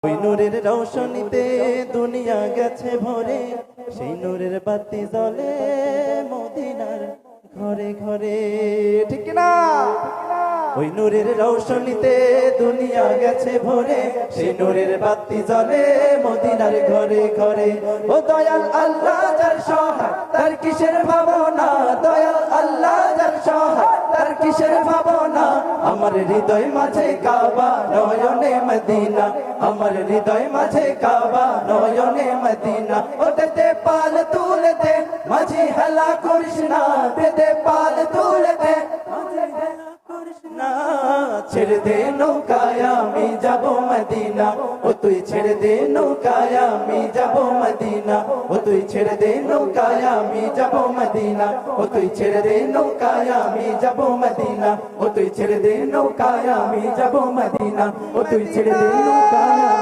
ওই নূরের রৌশনীতে দুনিয়া গেছে ভরে, সেই নূরের বাতি জ্বলে মদিনার ঘরে ঘরে। ঠিক না? ওই নূরের রৌশনীতে দুনিয়া গেছে ভরে, সেই নূরের বাতি জ্বলে মদিনার ঘরে ঘরে। ও দয়াল আল্লাহ যার সহায় তার কিসের ভাবনা, দয়াল আল্লাহ যার সহায় তার কিসের ভাবনা। আমার হৃদয় মাঝে কাবা নয়নে মদিনা, আমার হৃদয় মাঝে কাবা নয়নে মদিনা। ওটাতে পাল তুলে দে মাঝি হেলা করিস না, দে পাল তুলে দে ছেড়ে দে নৌকায় আমি যাব মদিনা, ও তুই ছেড়ে দে নৌকায় আমি যাব মদিনা, ও তুই ছেড়ে দে নৌকায় আমি যাব মদিনা, ও তুই ছেড়ে দে নৌকায় আমি যাব মদিনা, ও তুই ছেড়ে দে নৌকায় আমি যাব মদিনা, ও তুই ছেড়ে দে নৌকায়।